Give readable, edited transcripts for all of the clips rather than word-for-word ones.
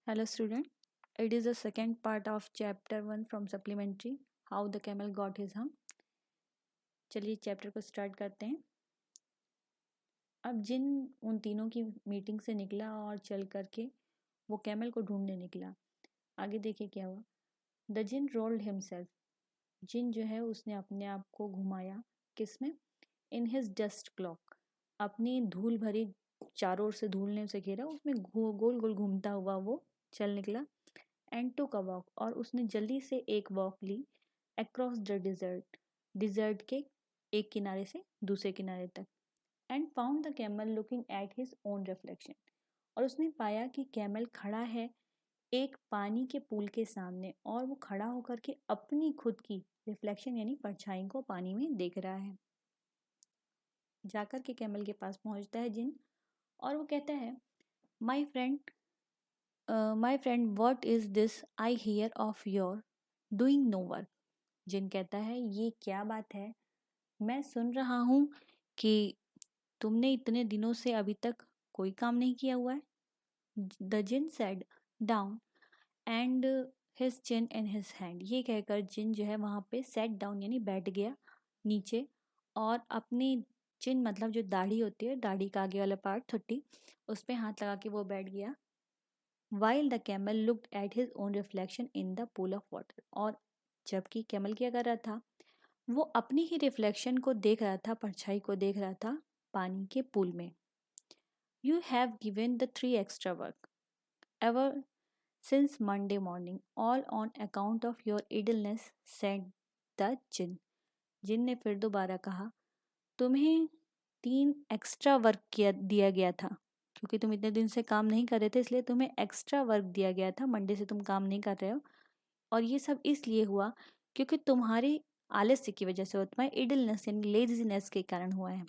Hello student, it is the second part of chapter 1 from supplementary how the camel got his hump. चलिए chapter को start करते हैं. अब जिन उन तीनों की मीटिंग से निकला और चल करके वो कैमल को ढूंढने निकला. आगे देखिए क्या हुआ. The jinn rolled himself. जिन जो है उसने अपने आप को घुमाया. किसमें? In his dust cloak. अपनी धूल भरी, चारों ओर से धूल ने उसे घेरा, उसमें गोल गोल घूमता हुआ वो चल निकला. And took a walk. और उसने जल्दी से एक वॉक ली अक्रॉस द डिजर्ट. डिजर्ट के एक किनारे से दूसरे किनारे तक. And found the camel looking at his own reflection. और उसने पाया कि कैमल खड़ा है एक पानी के पूल के सामने और वो खड़ा होकर के अपनी खुद की रिफ्लेक्शन यानी परछाई को पानी में देख रहा है. जाकर के कैमल के पास पहुंचता है जिन और वो कहता है, my friend, my friend, what is this I hear of your doing no work. जिन कहता है, ये क्या बात है, मैं सुन रहा हूँ कि तुमने इतने दिनों से अभी तक कोई काम नहीं किया हुआ है. The jinn said down and his chin in his hand. ये कहकर जिन जो है वहाँ पे सेट डाउन यानी बैठ गया नीचे और अपनी चिन मतलब जो दाढ़ी होती है, दाढ़ी का आगे वाला पार्ट थुट्टी, उस पर हाथ लगा के वो बैठ गया. While the camel looked at his own reflection in the pool of water. और जबकि कैमल क्या कर रहा था, वो अपनी ही रिफ्लेक्शन को देख रहा था, परछाई को देख रहा था पानी के पूल में. You have given the 3 extra work ever since Monday morning all on account of your idleness, said the jinn. जिन ने फिर दोबारा कहा, तुम्हें 3 एक्स्ट्रा वर्क दिया गया था क्योंकि तुम इतने दिन से काम नहीं कर रहे थे, इसलिए तुम्हें एक्स्ट्रा वर्क दिया गया था. मंडे से तुम काम नहीं कर रहे हो और ये सब इसलिए हुआ क्योंकि तुम्हारे आलस्य की वजह से, तुम्हारे इडलनेस यानी लेजीनेस के कारण हुआ है.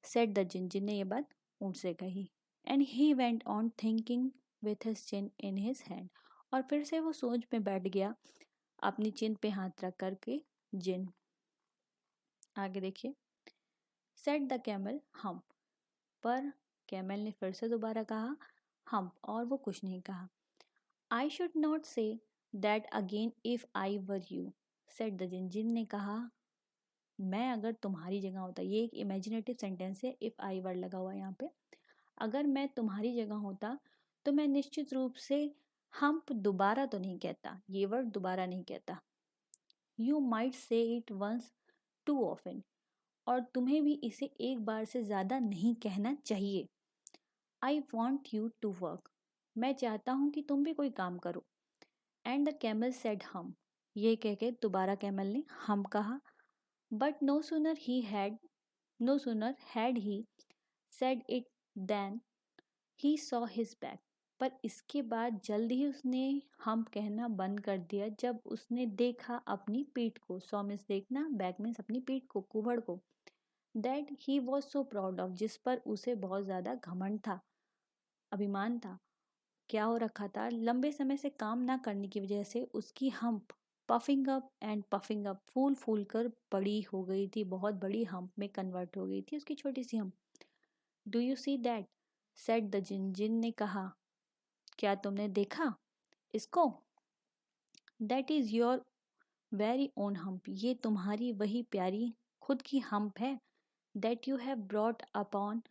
Said the jinn. जिन ने ये बात ऊँट से कही. And he went on thinking with his chin in his hand. और फिर से वो सोच में बैठ गया अपनी चिन पे हाथ रख करके. जिन आगे देखिए. Said the camel hump. पर कैमल ने फिर से दोबारा कहा हम्प और वो कुछ नहीं कहा. I should not say that again if I were you, said the jinn. जिन ने कहा, मैं अगर तुम्हारी जगह होता. ये एक इमेजिनेटिव सेंटेंस है, इफ आई वर्ड लगा हुआ है यहाँ पे. अगर मैं तुम्हारी जगह होता तो मैं निश्चित रूप से हम्प दोबारा तो नहीं कहता, ये वर्ड दोबारा नहीं कहता. You might say it once too often. और तुम्हें भी इसे एक बार से ज़्यादा नहीं कहना चाहिए. I want you to work. मैं चाहता हूँ कि तुम भी कोई काम करो. एंड द कैमल सेड हम. ये कह के दोबारा कैमल ने हम कहा. But no sooner had he said it than he saw his back. पर इसके बाद जल्द ही उसने हम कहना बंद कर दिया जब उसने देखा अपनी पीठ को. सॉ मीन्स देखना, बैक मीन्स अपनी पीठ को, कुबड़ को. That he was so proud of. जिस पर उसे बहुत ज़्यादा घमंड था, अभिमान था. क्या हो रखा था, लंबे समय से काम ना करने की वजह से उसकी हम्प पफिंग अप, फूल फूल कर बड़ी हो गई थी, बहुत बड़ी हम्प में कन्वर्ट हो गई थी उसकी छोटी सी hump. Do you see that, said the jinn. जिन ने कहा, क्या तुमने देखा इसको. That is your very own hump. ये तुम्हारी वही प्यारी खुद की हम्प है. That you have brought upon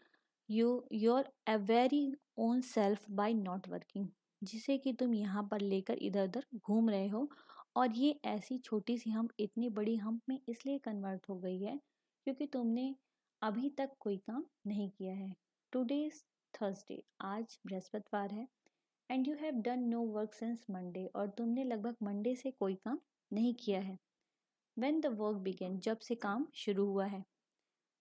your a very own self by not working. जिसे कि तुम यहाँ पर लेकर इधर उधर घूम रहे हो. और ये ऐसी छोटी सी हम इतनी बड़ी हम में इसलिए कन्वर्ट हो गई है क्योंकि तुमने अभी तक कोई काम नहीं किया है. Today is Thursday. आज बृहस्पतिवार है. And you have done no work since Monday. और तुमने लगभग मंडे से कोई काम नहीं किया है. When the work began. जब से काम शुरू हुआ है.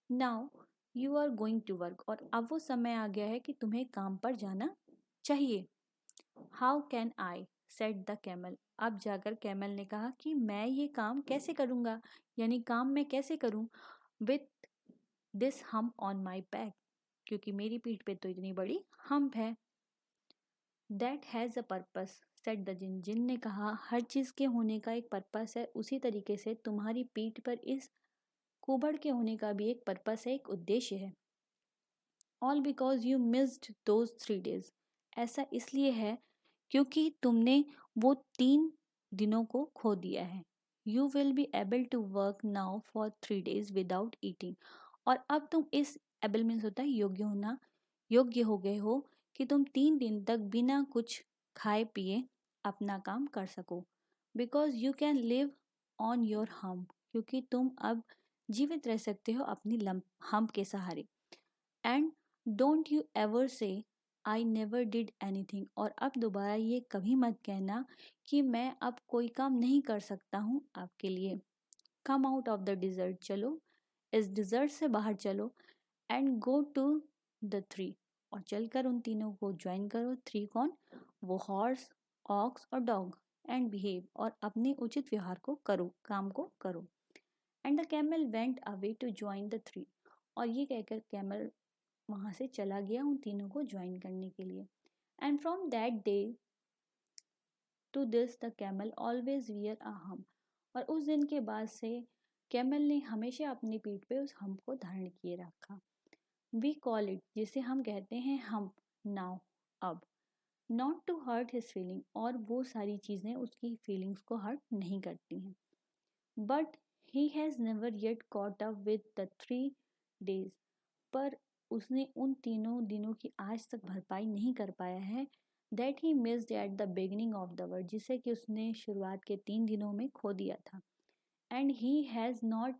Now you are going to work. और अब वो समय आ गया है कि तुम्हें काम पर जाना चाहिए. How can I, said the camel. अब जाकर कैमल ने कहा कि मैं ये काम कैसे करूँगा, यानी काम मैं कैसे करूँ. With this hump on my back. क्योंकि मेरी पीठ पे तो इतनी बड़ी हम्प है. That has a purpose, said the jinn. जिन ने कहा, हर चीज़ के होने का एक पर्पस है, उसी तरीके से तुम्हारी पीठ पर इस कुबड़ के होने का भी एक पर्पस है, एक उद्देश्य है. All because you missed those 3 days. ऐसा इसलिए है क्योंकि तुमने वो 3 दिनों को खो दिया है। You will be able to work now for 3 days without eating. और अब तुम इस एबल मीन्स होता है योग्य होना, योग्य हो गए हो कि तुम 3 दिन तक बिना कुछ खाए पिए अपना काम कर सको। Because you can live on your हम, क्योंकि तुम अब जीवित रह सकते हो अपनी हम के सहारे। एंड डोंट यू एवर से आई नेवर डिड एनीथिंग। और अब दोबारा ये कभी मत कहना कि मैं अब कोई काम नहीं कर सकता हूँ आपके लिए। Come out of the dessert, चलो इस डिजर्ट से बाहर चलो। एंड गो टू द 3, और चलकर उन तीनों को ज्वाइन करो। 3 कौन? वो हॉर्स, ऑक्स और डॉग। एंड बिहेव, और अपने उचित व्यवहार को करो, काम को करो। And the camel went away to join the 3, और ये कहकर कैमल वहाँ से चला गया उन तीनों को ज्वाइन करने के लिए। And from that day to this the camel always wear a hum. और उस दिन के बाद से कैमल ने हमेशा अपनी पीठ पे उस हम को धारण किए रखा। वी कॉल इट, जिसे हम कहते हैं हम, नाउ, अब। Not to hurt his feeling, और वो सारी चीज़ें उसकी फीलिंग्स को हर्ट नहीं करती हैं। But he has never yet caught up with the 3 days, पर उसने उन 3 दिनों की आज तक भरपाई नहीं कर पाया है। That he missed at the beginning of the word, जिसे कि उसने शुरुआत के 3 दिनों में खो दिया था। And he has not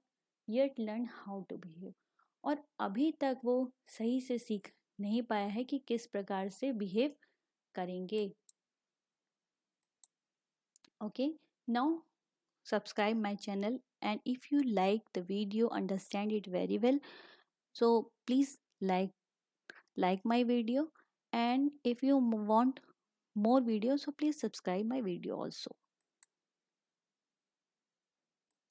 yet learn how to behave, और अभी तक वो सही से सीख नहीं पाया है कि किस प्रकार से बिहेव करेंगे। Okay, now subscribe my channel, and if you like the video, understand it very well, so please like my video. And if you want more videos, so please subscribe my video also.